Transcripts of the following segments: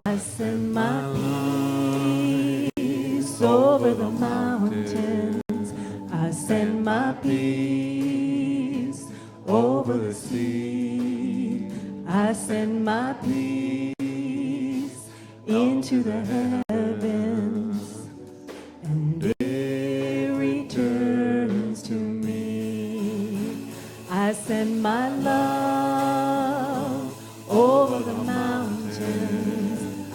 I send my peace over the mountains. I send my peace over the sea. I send my peace into the heavens, and it returns to me. I send my love over the mountains.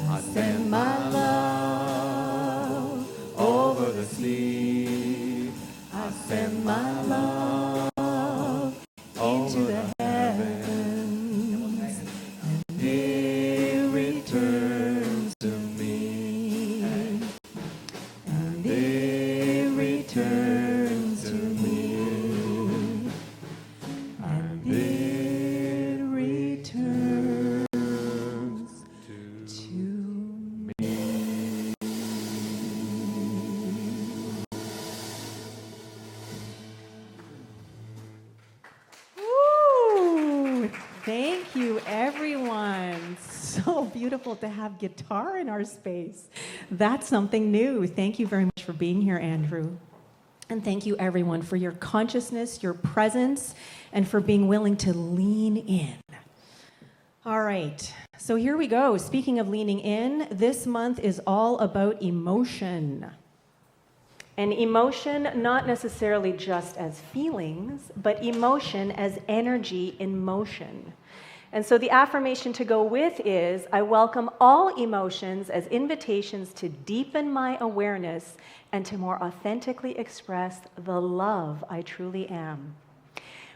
I send my love over the sea. I send my love into the heavens, and it returns to me. And it returns to me. And it returns to me. Woo! Thank you, everyone. So beautiful to have guitar in our space. That's something new. Thank you very much for being here, Andrew. And thank you, everyone, for your consciousness, your presence, and for being willing to lean in. All right, so here we go. Speaking of leaning in, this month is all about emotion. And emotion, not necessarily just as feelings, but emotion as energy in motion. And so the affirmation to go with is, I welcome all emotions as invitations to deepen my awareness and to more authentically express the love I truly am.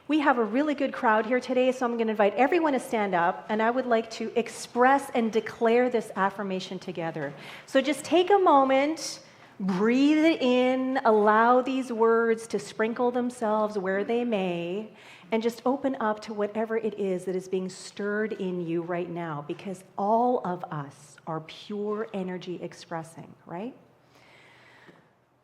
We have a really good crowd here today, so I'm going to invite everyone to stand up, and I would like to express and declare this affirmation together. So just take a moment, breathe it in, allow these words to sprinkle themselves where they may, and just open up to whatever it is that is being stirred in you right now, because all of us are pure energy expressing, right?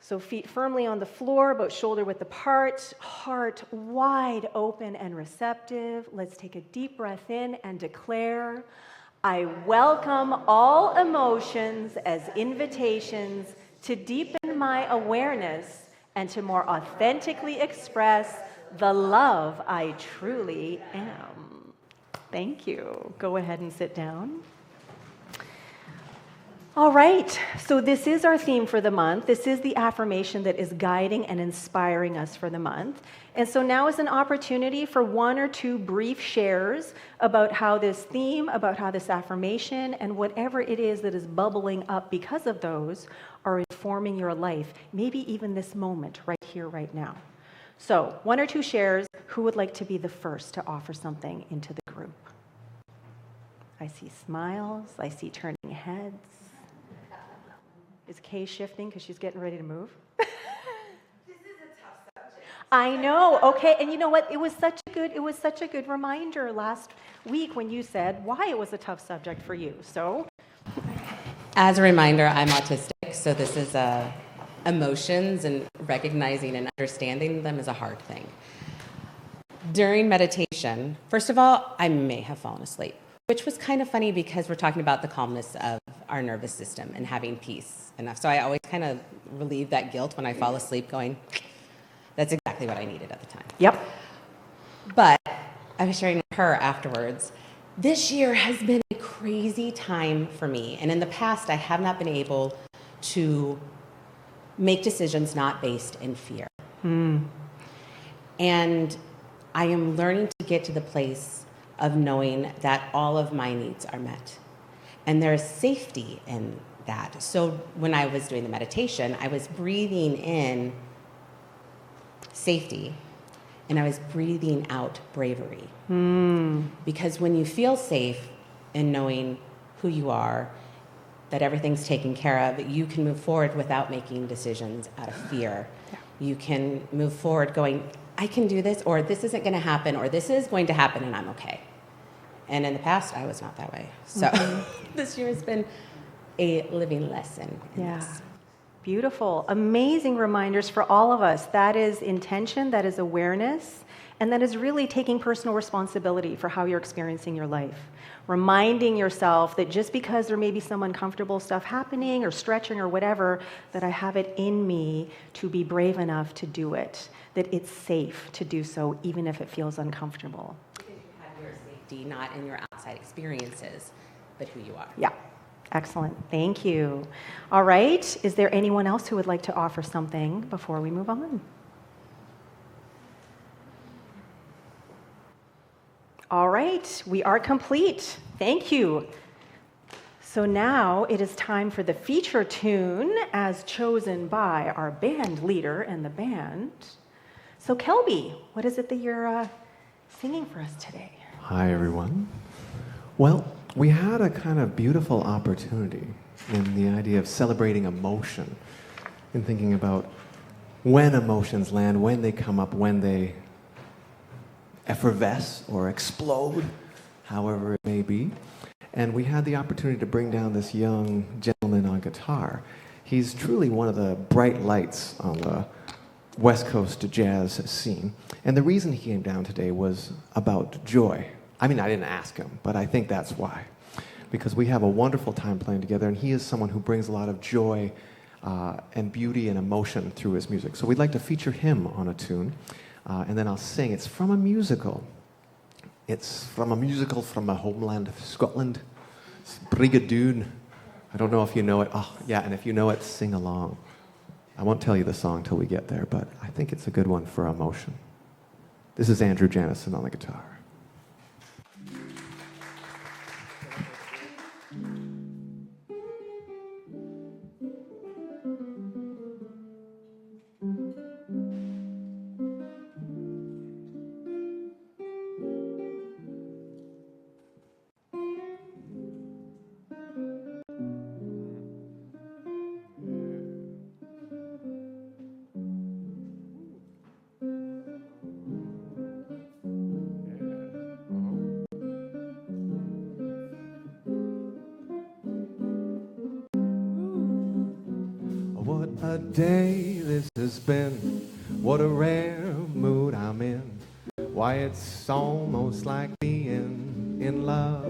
So feet firmly on the floor, about shoulder width apart, heart wide open and receptive. Let's take a deep breath in and declare, I welcome all emotions as invitations to deepen my awareness and to more authentically express the love I truly am. Thank you. Go ahead and sit down. All right, so this is our theme for the month. This is the affirmation that is guiding and inspiring us for the month. And so now is an opportunity for one or two brief shares about how this theme, about how this affirmation, and whatever it is that is bubbling up because of those are informing your life, maybe even this moment right here, right now. So one or two shares. Who would like to be the first to offer something into the group? I see smiles. I see turning heads. Is Kay shifting because she's getting ready to move? This is a tough subject. I know. Okay, and you know what? It was such a good reminder last week when you said why it was a tough subject for you. So, as a reminder, I'm autistic, so this is emotions and recognizing and understanding them is a hard thing. During meditation, first of all, I may have fallen asleep, which was kind of funny because we're talking about the calmness of our nervous system and having peace enough. So I always kind of relieve that guilt when I fall asleep going, that's exactly what I needed at the time. yep. But I was sharing with her afterwards, this year has been a crazy time for me. And in the past, I have not been able to make decisions not based in fear. And I am learning to get to the place of knowing that all of my needs are met. And there is safety in that. So when I was doing the meditation, I was breathing in safety and I was breathing out bravery. Because when you feel safe in knowing who you are, that everything's taken care of, you can move forward without making decisions out of fear. Yeah. You can move forward going, I can do this, or this isn't going to happen, or this is going to happen and I'm okay. And in the past, I was not that way. So this year has been a living lesson in this. Beautiful. Amazing reminders for all of us. That is intention, that is awareness, And that is really taking personal responsibility for how you're experiencing your life. Reminding yourself that just because there may be some uncomfortable stuff happening or stretching or whatever, that I have it in me to be brave enough to do it. That it's safe to do so, even if it feels uncomfortable. Because you have your safety not in your outside experiences, but who you are. Yeah. Excellent. Thank you. All right. Is there anyone else who would like to offer something before we move on? All right. We are complete. Thank you. So now it is time for the feature tune as chosen by our band leader and the band. So Kelby, what is it that you're singing for us today? Hi, everyone. Well, we had a kind of beautiful opportunity in the idea of celebrating emotion and thinking about when emotions land, when they come up, when they effervesce or explode, however it may be. And we had the opportunity to bring down this young gentleman on guitar. He's truly one of the bright lights on the West Coast jazz scene. And the reason he came down today was about joy. I mean, I didn't ask him, but I think that's why. Because we have a wonderful time playing together, and he is someone who brings a lot of joy and beauty and emotion through his music. So we'd like to feature him on a tune, and then I'll sing. It's from a musical. It's from a musical from my homeland of Scotland. It's Brigadoon. I don't know if you know it. Oh, yeah, and if you know it, sing along. I won't tell you the song till we get there, but I think it's a good one for emotion. This is Andrew Janison on the guitar. What a day this has been, what a rare mood I'm in. Why, it's almost like being in love.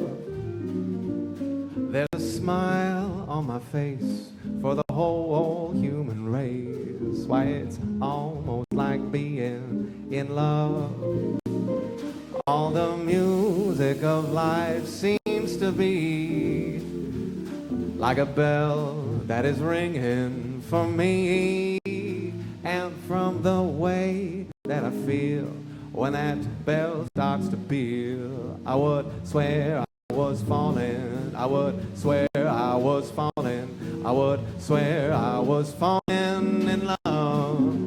There's a smile on my face for the whole human race. Why, it's almost like being in love. All the music of life seems to be like a bell that is ringing for me. And from the way that I feel when that bell starts to peal, I would swear I was falling. I would swear I was falling. I would swear I was falling in love.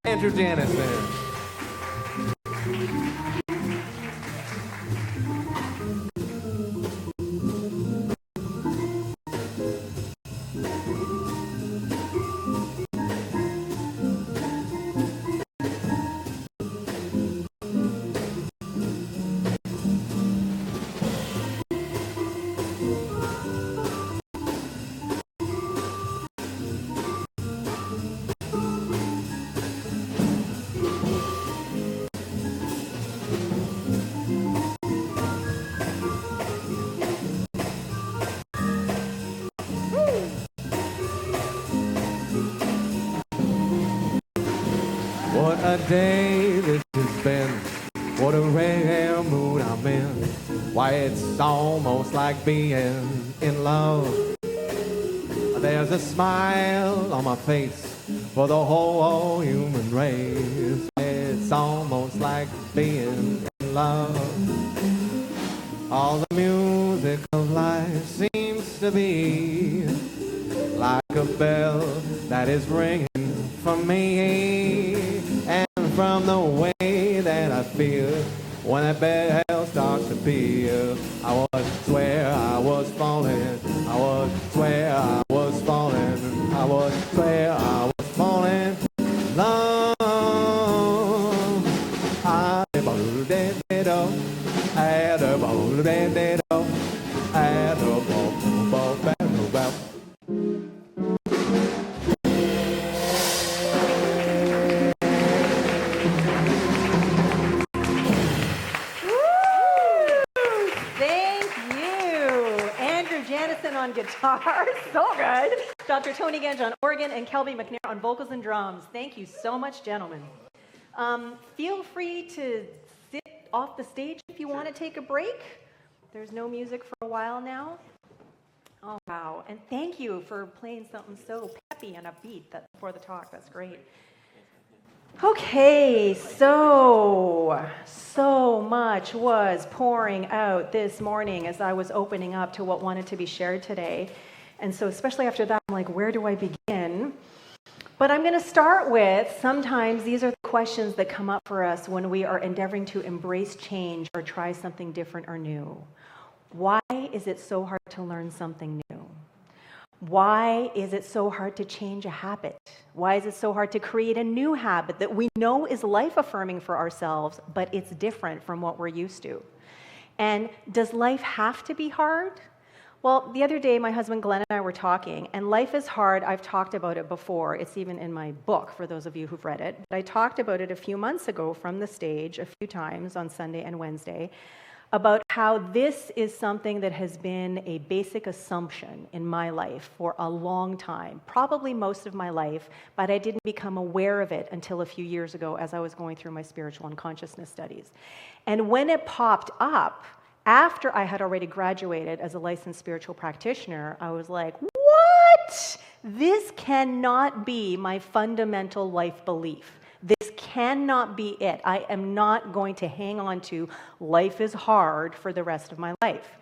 Andrew Janison. What a day this has been, what a rare mood I'm in. Why, it's almost like being in love. There's a smile on my face for the whole human race. It's almost like being in love. All the music of life seems to be like a bell that is ringing for me. And from the way that I feel when that bell starts to peal, I would swear I was falling. I would swear I was falling. I would swear I was falling. Long. On guitar, so good. Dr. Tony Gange on organ and Kelby McNair on vocals and drums. Thank you so much, gentlemen. Feel free to sit off the stage if you want to take a break. There's no music for a while now. Oh, wow. And thank you for playing something so peppy and upbeat before the talk. That's great. Okay, so much was pouring out this morning as I was opening up to what wanted to be shared today. And so especially after that, I'm like, where do I begin? But I'm going to start with, sometimes these are the questions that come up for us when we are endeavoring to embrace change or try something different or new. Why is it so hard to learn something new? Why is it so hard to change a habit? Why is it so hard to create a new habit that we know is life-affirming for ourselves, but it's different from what we're used to? And does life have to be hard? Well, the other day, my husband Glenn and I were talking, and life is hard. I've talked about it before. It's even in my book, for those of you who've read it. But I talked about it a few months ago from the stage a few times on Sunday and Wednesday, about how this is something that has been a basic assumption in my life for a long time, probably most of my life, but I didn't become aware of it until a few years ago as I was going through my spiritual and consciousness studies. And when it popped up, after I had already graduated as a licensed spiritual practitioner, I was like, what? This cannot be my fundamental life belief. This cannot be it. I am not going to hang on to life is hard for the rest of my life.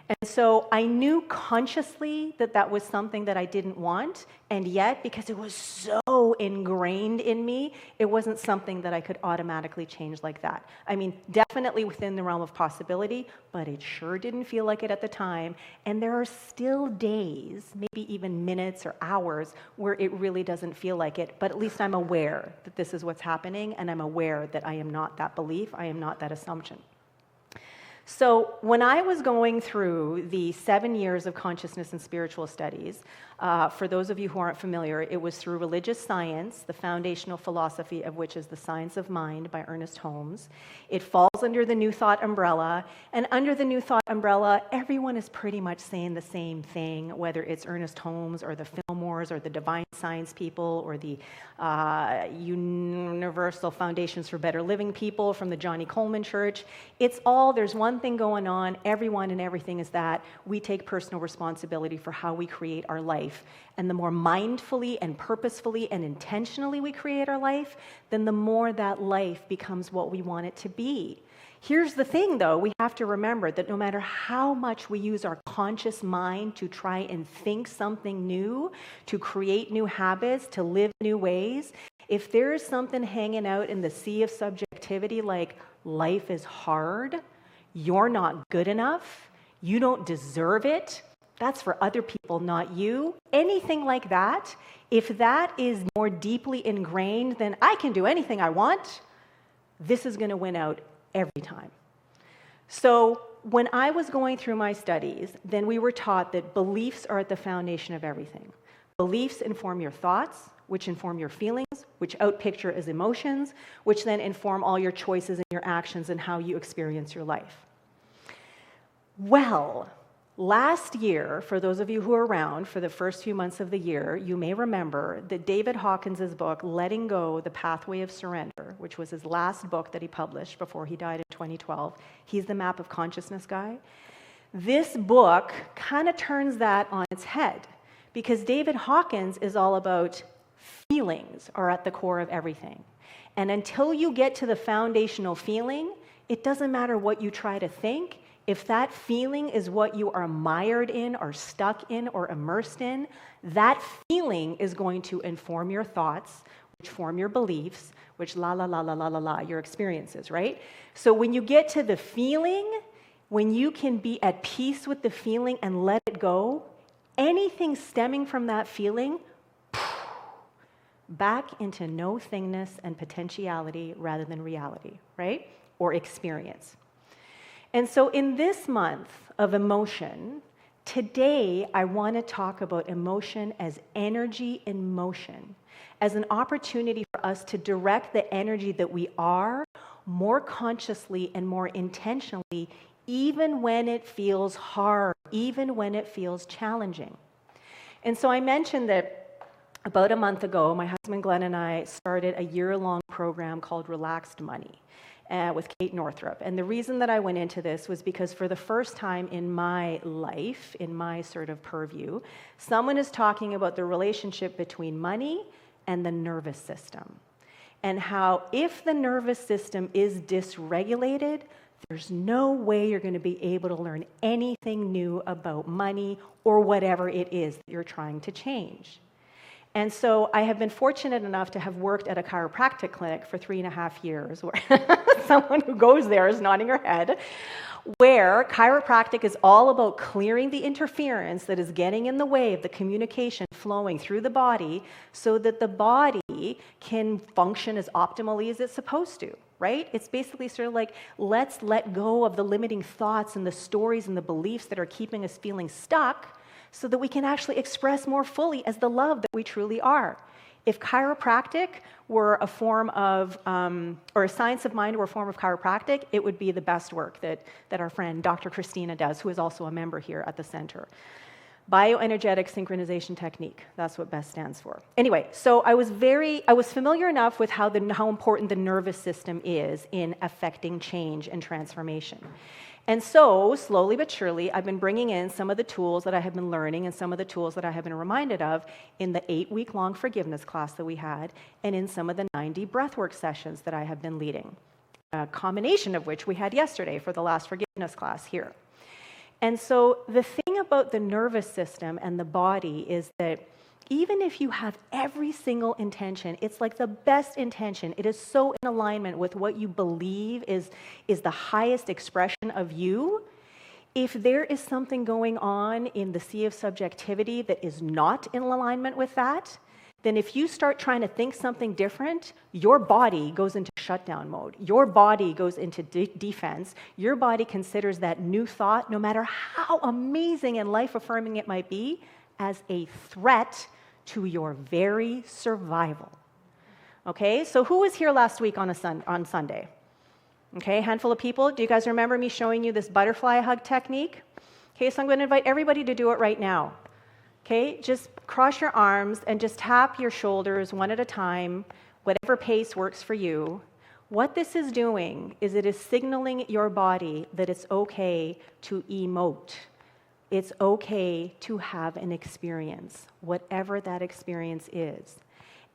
And so I knew consciously that that was something that I didn't want, and yet, because it was so ingrained in me, it wasn't something that I could automatically change like that. I mean, definitely within the realm of possibility, but it sure didn't feel like it at the time, and there are still days, maybe even minutes or hours, where it really doesn't feel like it, but at least I'm aware that this is what's happening, and I'm aware that I am not that belief, I am not that assumption. So when I was going through the 7 years of consciousness and spiritual studies, for those of you who aren't familiar, it was through religious science, the foundational philosophy of which is the Science of Mind by Ernest Holmes. It falls under the New Thought umbrella, and under the New Thought umbrella, everyone is pretty much saying the same thing, whether it's Ernest Holmes or the Fillmores or the Divine Science people or the Universal Foundations for Better Living people from the Johnny Coleman Church. It's all, there's one thing going on, everyone and everything is that we take personal responsibility for how we create our life. And the more mindfully and purposefully and intentionally we create our life, then the more that life becomes what we want it to be. Here's the thing, though. We have to remember that no matter how much we use our conscious mind to try and think something new, to create new habits, to live new ways, if there is something hanging out in the sea of subjectivity like life is hard, you're not good enough, you don't deserve it, that's for other people, not you, anything like that, if that is more deeply ingrained than I can do anything I want, this is going to win out every time. So when I was going through my studies, then we were taught that beliefs are at the foundation of everything. Beliefs inform your thoughts, which inform your feelings, which outpicture as emotions, which then inform all your choices and your actions and how you experience your life. Well, last year, for those of you who are around for the first few months of the year, you may remember that David Hawkins' book, Letting Go, The Pathway of Surrender, which was his last book that he published before he died in 2012. He's the map of consciousness guy. This book kind of turns that on its head because David Hawkins is all about feeling. feelings are at the core of everything. And until you get to the foundational feeling, it doesn't matter what you try to think. If that feeling is what you are mired in or stuck in or immersed in, that feeling is going to inform your thoughts, which form your beliefs, which your experiences, right? So when you get to the feeling, when you can be at peace with the feeling and let it go, anything stemming from that feeling, back into no thingness and potentiality rather than reality, right? Or experience. And so in this month of emotion, today I want to talk about emotion as energy in motion, as an opportunity for us to direct the energy that we are more consciously and more intentionally, even when it feels hard, even when it feels challenging. And so I mentioned that about a month ago, my husband Glenn and I started a year-long program called Relaxed Money with Kate Northrup. And the reason that I went into this was because for the first time in my life, in my sort of purview, someone is talking about the relationship between money and the nervous system. And how if the nervous system is dysregulated, there's no way you're going to be able to learn anything new about money or whatever it is that you're trying to change. And so I have been fortunate enough to have worked at a chiropractic clinic for 3.5 years, where someone who goes there is nodding her head, where chiropractic is all about clearing the interference that is getting in the way of the communication flowing through the body so that the body can function as optimally as it's supposed to, right? It's basically sort of like, let's let go of the limiting thoughts and the stories and the beliefs that are keeping us feeling stuck so that we can actually express more fully as the love that we truly are. If chiropractic were a form of, or a science of mind were a form of chiropractic, it would be the best work that our friend Dr. Christina does, who is also a member here at the center. Bioenergetic synchronization technique, that's what BEST stands for. Anyway, so I was familiar enough with how important the nervous system is in affecting change and transformation. And so, slowly but surely, I've been bringing in some of the tools that I have been learning and some of the tools that I have been reminded of in the 8-week-long forgiveness class that we had and in some of the 90 breathwork sessions that I have been leading, a combination of which we had yesterday for the last forgiveness class here. And so the thing about the nervous system and the body is that even if you have every single intention, it's like the best intention. It is so in alignment with what you believe is the highest expression of you. If there is something going on in the sea of subjectivity that is not in alignment with that, then if you start trying to think something different, your body goes into shutdown mode. Your body goes into defense. Your body considers that new thought, no matter how amazing and life-affirming it might be, as a threat to your very survival. Okay, so who was here last week on Sunday? Okay, a handful of people. Do you guys remember me showing you this butterfly hug technique? Okay, so I'm going to invite everybody to do it right now. Okay, just cross your arms and just tap your shoulders one at a time, whatever pace works for you. What this is doing is it is signaling your body that it's okay to emote. It's okay to have an experience, whatever that experience is.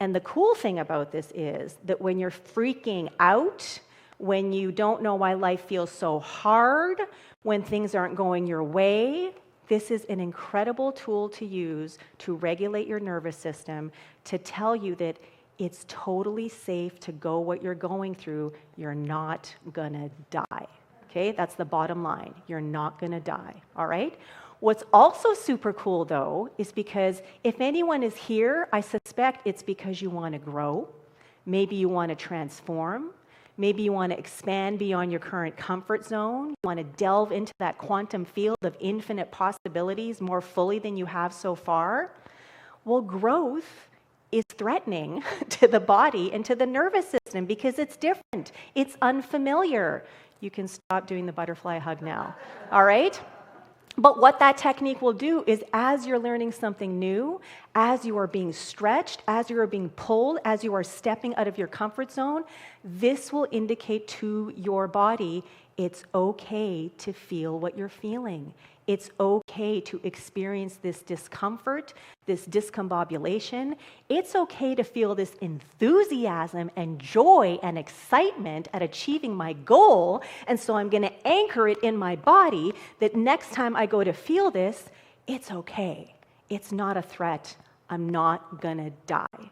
And the cool thing about this is that when you're freaking out, when you don't know why life feels so hard, when things aren't going your way, this is an incredible tool to use to regulate your nervous system, to tell you that it's totally safe to go what you're going through. You're not gonna die. Okay, that's the bottom line. You're not gonna die, all right? What's also super cool, though, is because if anyone is here, I suspect it's because you want to grow. Maybe you want to transform. Maybe you want to expand beyond your current comfort zone. You want to delve into that quantum field of infinite possibilities more fully than you have so far. Well, growth is threatening to the body and to the nervous system because it's different. It's unfamiliar. You can stop doing the butterfly hug now, all right? But what that technique will do is as you're learning something new, as you are being stretched, as you are being pulled, as you are stepping out of your comfort zone, this will indicate to your body it's okay to feel what you're feeling. It's okay to experience this discomfort, this discombobulation. It's okay to feel this enthusiasm and joy and excitement at achieving my goal. And so I'm going to anchor it in my body that next time I go to feel this, it's okay. It's not a threat. I'm not going to die.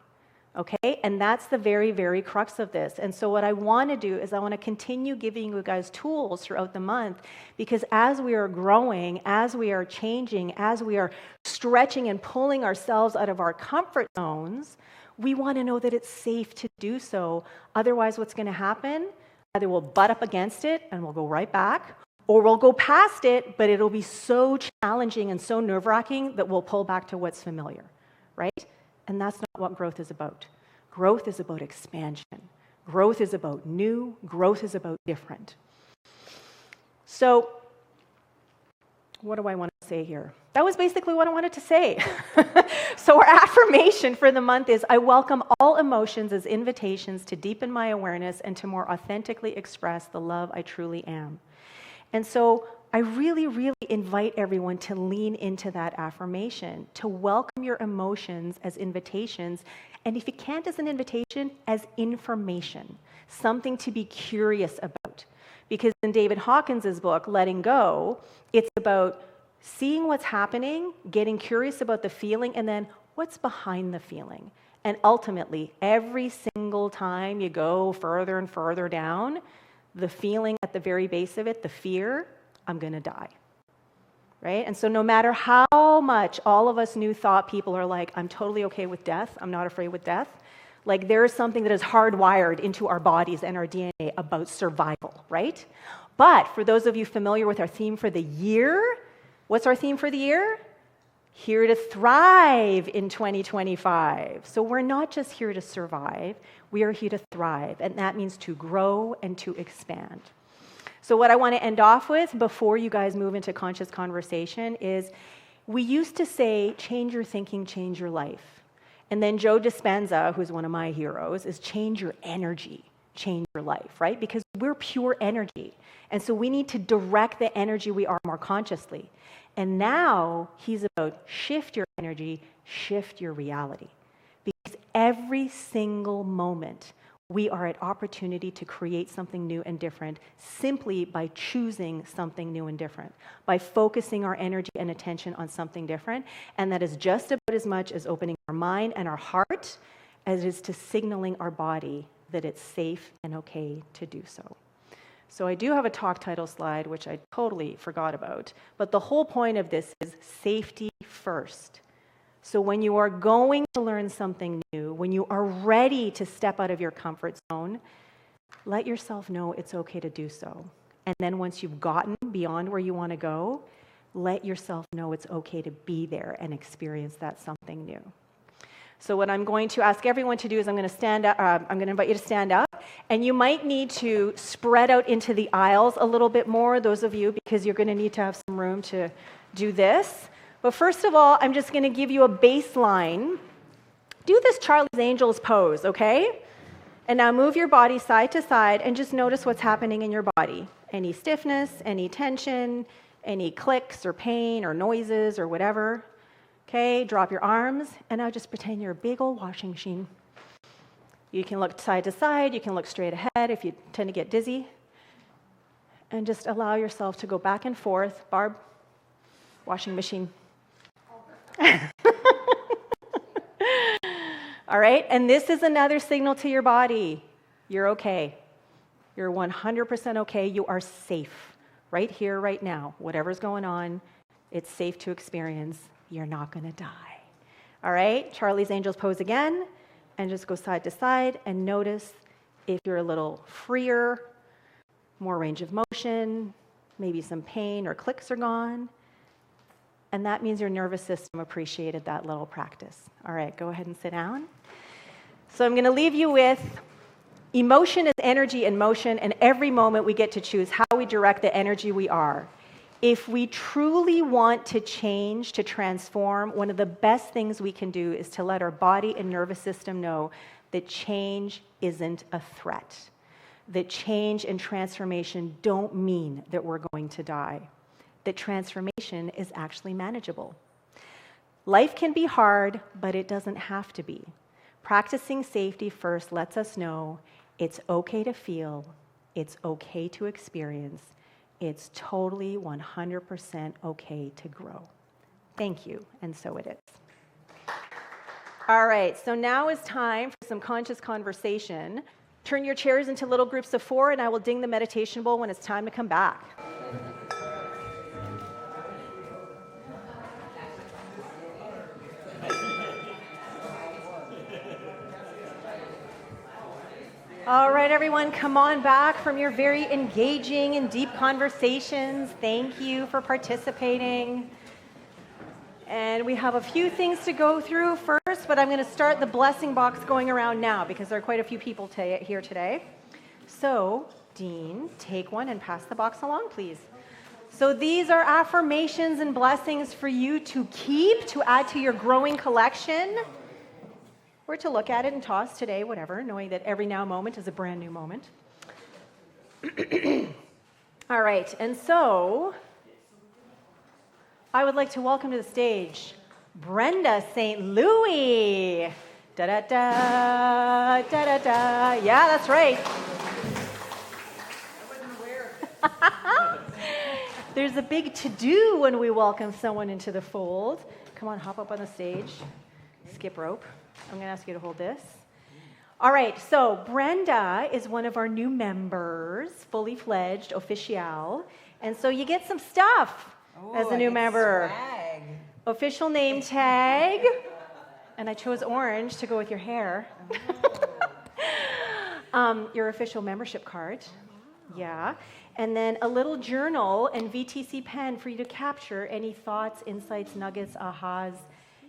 Okay? And that's the very, very crux of this. And so what I want to do is I want to continue giving you guys tools throughout the month, because as we are growing, as we are changing, as we are stretching and pulling ourselves out of our comfort zones, we want to know that it's safe to do so. Otherwise, what's going to happen? Either we'll butt up against it and we'll go right back, or we'll go past it, but it'll be so challenging and so nerve-wracking that we'll pull back to what's familiar, right? And that's not what growth is about. Growth is about expansion. Growth is about new. Growth is about different. So, what do I want to say here? That was basically what I wanted to say. So our affirmation for the month is, I welcome all emotions as invitations to deepen my awareness and to more authentically express the love I truly am. And so I really, really invite everyone to lean into that affirmation, to welcome your emotions as invitations, and if you can't as an invitation, as information, something to be curious about. Because in David Hawkins' book, Letting Go, it's about seeing what's happening, getting curious about the feeling, and then what's behind the feeling. And ultimately, every single time you go further and further down, the feeling at the very base of it, the fear, I'm going to die, right? And so no matter how much all of us new thought people are like, I'm totally okay with death, I'm not afraid with death, like there is something that is hardwired into our bodies and our DNA about survival, right? But for those of you familiar with our theme for the year, what's our theme for the year? Here to thrive in 2025. So we're not just here to survive, we are here to thrive, and that means to grow and to expand. So what I want to end off with before you guys move into conscious conversation is, we used to say, change your thinking, change your life. And then Joe Dispenza, who's one of my heroes, is change your energy, change your life, right? Because we're pure energy. And so we need to direct the energy we are more consciously. And now he's about shift your energy, shift your reality. Because every single moment, we are at opportunity to create something new and different simply by choosing something new and different, by focusing our energy and attention on something different. And that is just about as much as opening our mind and our heart as it is to signaling our body that it's safe and okay to do so. So I do have a talk title slide, which I totally forgot about, but the whole point of this is safety first. So when you are going to learn something new, when you are ready to step out of your comfort zone, let yourself know it's okay to do so. And then once you've gotten beyond where you want to go, let yourself know it's okay to be there and experience that something new. So what I'm going to ask everyone to do is I'm going to stand up. I'm going to invite you to stand up, and you might need to spread out into the aisles a little bit more, those of you, because you're going to need to have some room to do this. But first of all, I'm just going to give you a baseline. Do this Charlie's Angels pose, okay? And now move your body side to side and just notice what's happening in your body. Any stiffness, any tension, any clicks or pain or noises or whatever. Okay, drop your arms, and now just pretend you're a big old washing machine. You can look side to side, you can look straight ahead if you tend to get dizzy. And just allow yourself to go back and forth. Barb, washing machine. All right, and this is another signal to your body. You're okay. You're 100% okay. You are safe right here, right now. Whatever's going on, it's safe to experience. You're not going to die. All right, Charlie's Angels pose again, and just go side to side and notice if you're a little freer, more range of motion, maybe some pain or clicks are gone. And that means your nervous system appreciated that little practice. All right, go ahead and sit down. So I'm going to leave you with emotion is energy in motion, and every moment we get to choose how we direct the energy we are. If we truly want to change, to transform, one of the best things we can do is to let our body and nervous system know that change isn't a threat, that change and transformation don't mean that we're going to die, that transformation is actually manageable. Life can be hard, but it doesn't have to be. Practicing safety first lets us know it's okay to feel, it's okay to experience, it's totally 100% okay to grow. Thank you, and so it is. All right, so now is time for some conscious conversation. Turn your chairs into little groups of 4, and I will ding the meditation bowl when it's time to come back. All right, everyone, come on back from your very engaging and deep conversations. Thank you for participating. And we have a few things to go through first, but I'm going to start the blessing box going around now because there are quite a few people here today. So, Dean, take one and pass the box along, please. So these are affirmations and blessings for you to keep, to add to your growing collection, or to look at it and toss today, whatever, knowing that every now moment is a brand new moment. All right, and so I would like to welcome to the stage Brenda St. Louis. Da-da-da, da-da-da. Yeah, that's right. There's a big to-do when we welcome someone into the fold. Come on, hop up on the stage. Skip rope. I'm going to ask you to hold this. All right, so Brenda is one of our new members, fully fledged, official. And so you get some stuff as a new member. Swag. Official name tag. And I chose orange to go with your hair. Your official membership card. Yeah. And then a little journal and VTC pen for you to capture any thoughts, insights, nuggets, ahas,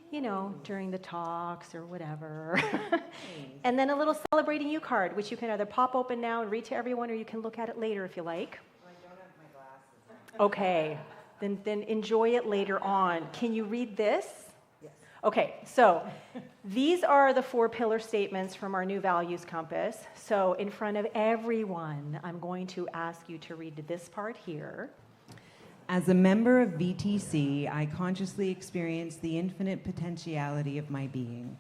you know, during the talks or whatever. And then a little celebrating you card, which you can either pop open now and read to everyone, or you can look at it later if you like. Well, I don't have my glasses on. Okay, then enjoy it later on. Can you read this? Yes. Okay, so these are the 4 pillar statements from our new values compass. So in front of everyone, I'm going to ask you to read this part here. As a member of VTC, I consciously experience the infinite potentiality of my being.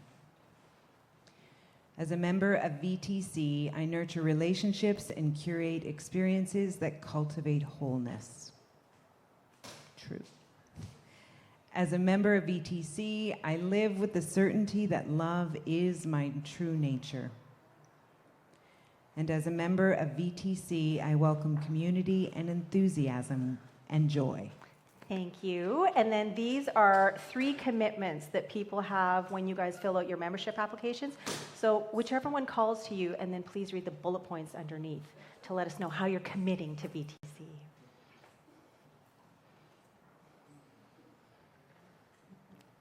As a member of VTC, I nurture relationships and curate experiences that cultivate wholeness. True. As a member of VTC, I live with the certainty that love is my true nature. And as a member of VTC, I welcome community and enthusiasm and joy. Thank you. And then these are 3 commitments that people have when you guys fill out your membership applications. So whichever one calls to you, and then please read the bullet points underneath to let us know how you're committing to VTC.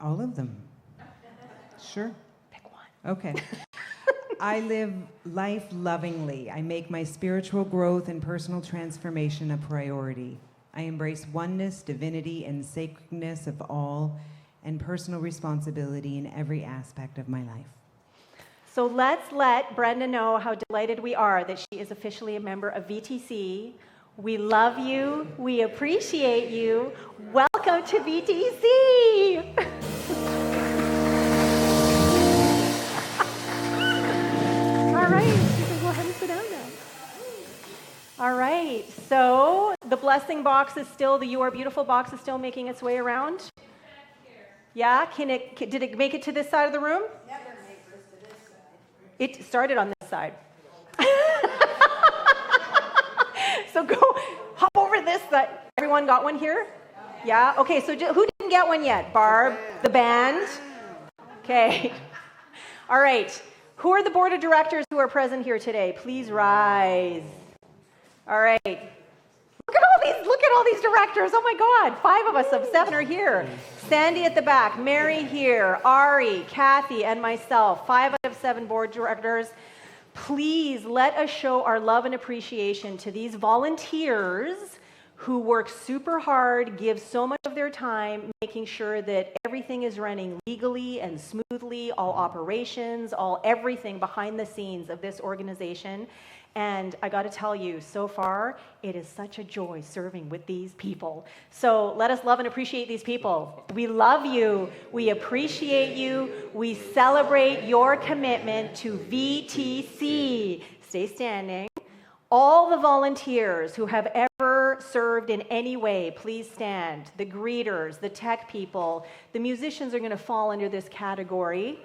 All of them. Sure. Pick one. Okay. I live life lovingly. I make my spiritual growth and personal transformation a priority. I embrace oneness, divinity, and sacredness of all, and personal responsibility in every aspect of my life. So let's let Brenda know how delighted we are that she is officially a member of VTC. We love you. We appreciate you. Welcome to VTC. All right, you can go ahead and sit down now. All right, so the blessing box is still, the You Are Beautiful box is still making its way around. Yeah, did it make it to this side of the room? Never make it to this side. It started on this side. So go hop over this side. Everyone got one here? Yeah? Okay, so who didn't get one yet? Barb, the band? Okay. All right. Who are the board of directors who are present here today? Please rise. All right. Look at all these directors. Oh my God. 5 of us of 7 are here. Sandy at the back, Mary here, Ari, Kathy, and myself. 5 out of 7 board directors. Please let us show our love and appreciation to these volunteers who work super hard, give so much of their time making sure that everything is running legally and smoothly, all operations, everything behind the scenes of this organization. And I got to tell you, so far, it is such a joy serving with these people. So let us love and appreciate these people. We love you. We appreciate you. We celebrate your commitment to VTC. Stay standing. All the volunteers who have ever served in any way, please stand. The greeters, the tech people, the musicians are going to fall under this category.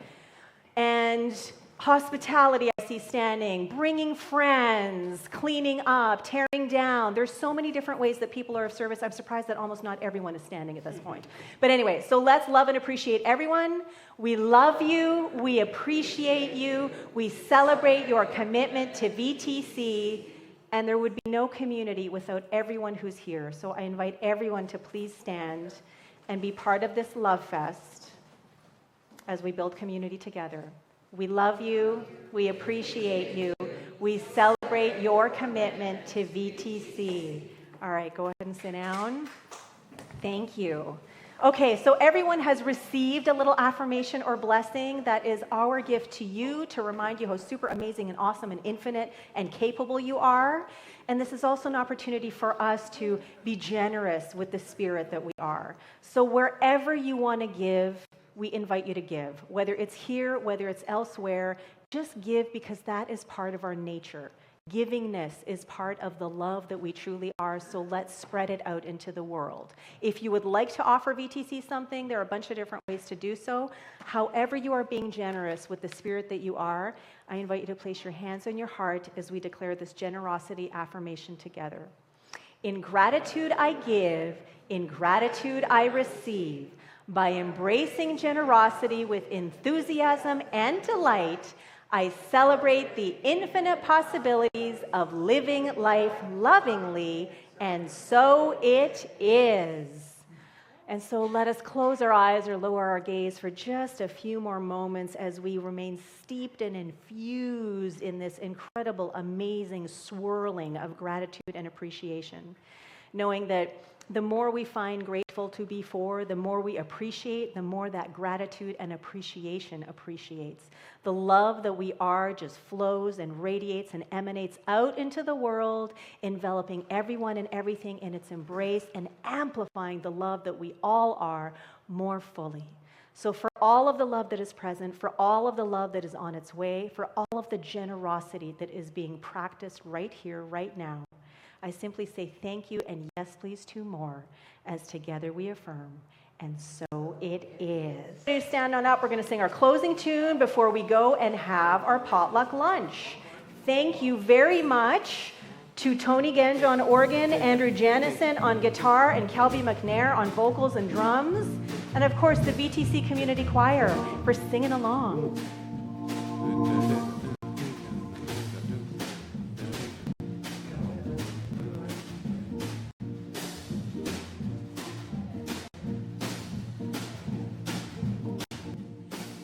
And hospitality, I see standing, bringing friends, cleaning up, tearing down. There's so many different ways that people are of service. I'm surprised that almost not everyone is standing at this point. But anyway, so let's love and appreciate everyone. We love you. We appreciate you. We celebrate your commitment to VTC. And there would be no community without everyone who's here. So I invite everyone to please stand and be part of this love fest as we build community together. We love you. We appreciate you. We celebrate your commitment to VTC. All right, go ahead and sit down. Thank you. Okay, so everyone has received a little affirmation or blessing. That is our gift to you to remind you how super amazing and awesome and infinite and capable you are. And this is also an opportunity for us to be generous with the spirit that we are. So wherever you want to give, we invite you to give. Whether it's here, whether it's elsewhere, just give because that is part of our nature. Givingness is part of the love that we truly are, so let's spread it out into the world. If you would like to offer VTC something, there are a bunch of different ways to do so. However you are being generous with the spirit that you are, I invite you to place your hands on your heart as we declare this generosity affirmation together. In gratitude I give, in gratitude I receive. By embracing generosity with enthusiasm and delight, I celebrate the infinite possibilities of living life lovingly, and so it is. And so let us close our eyes or lower our gaze for just a few more moments as we remain steeped and infused in this incredible, amazing swirling of gratitude and appreciation, knowing that the more we find grateful to be for, the more we appreciate, the more that gratitude and appreciation appreciates. The love that we are just flows and radiates and emanates out into the world, enveloping everyone and everything in its embrace and amplifying the love that we all are more fully. So for all of the love that is present, for all of the love that is on its way, for all of the generosity that is being practiced right here, right now, I simply say thank you and yes, please, two more, as together we affirm, and so it is. Stand on up. We're going to sing our closing tune before we go and have our potluck lunch. Thank you very much to Tony Genge on organ, Andrew Janison on guitar, and Kelby McNair on vocals and drums, and of course the VTC Community Choir for singing along.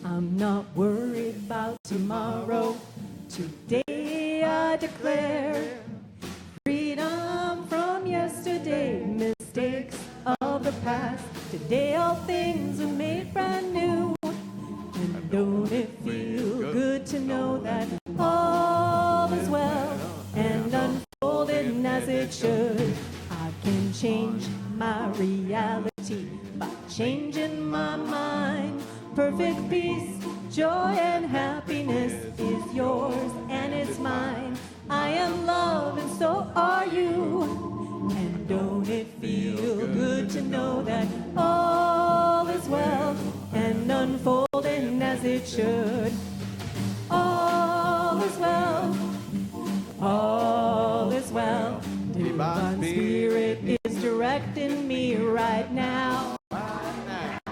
I'm not worried about tomorrow. Today I declare freedom from yesterday, mistakes of the past. Today all things are made brand new. And don't it feel good to know that all is well and unfolding as it should? I can change my reality by changing my mind. Perfect peace, joy, and happiness is yours and it's mine. I am love and so are you. And don't it feel good to know that all is well and unfolding as it should? All is well, all is well. Divine Spirit is directing me right now.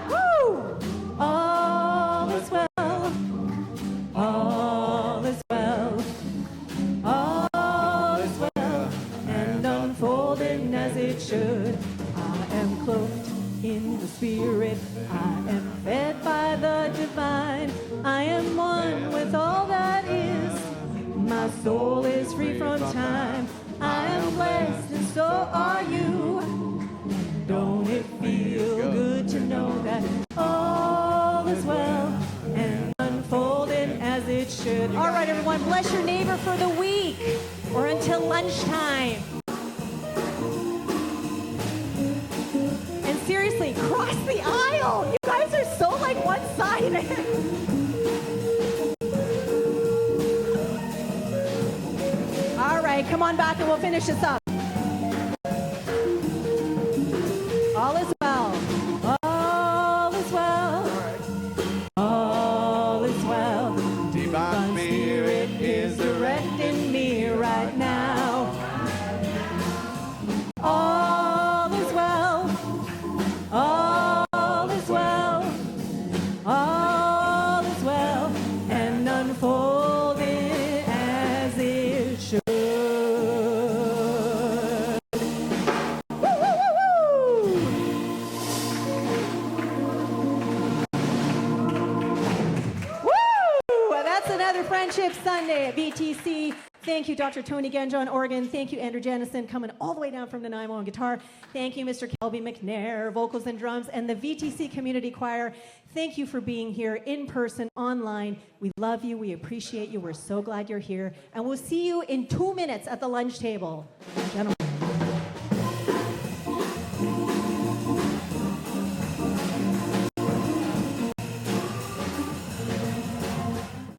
Woo! All is well, all is well, all is well, and unfolding as it should. I am cloaked in the Spirit, I am fed by the divine, I am one with all that is, my soul is free from time, I am blessed, and so are you. Don't it feel good to know that all is well and unfolding as it should? All right, everyone, bless your neighbor for the week or until lunchtime. And seriously, cross the aisle. You guys are so like one-sided. All right, come on back and we'll finish this up. All is well. All is well. All is well. Divine Spirit is directing me right now. All is well. All is well. All is well. And unfolding as it should. Another Friendship Sunday at BTC. Thank you, Dr. Tony Genjo on organ. Thank you, Andrew Jennison, coming all the way down from Nanaimo on guitar. Thank you, Mr. Kelby McNair, vocals and drums, and the VTC Community Choir. Thank you for being here in person, online. We love you. We appreciate you. We're so glad you're here. And we'll see you in 2 minutes at the lunch table. Gentlemen.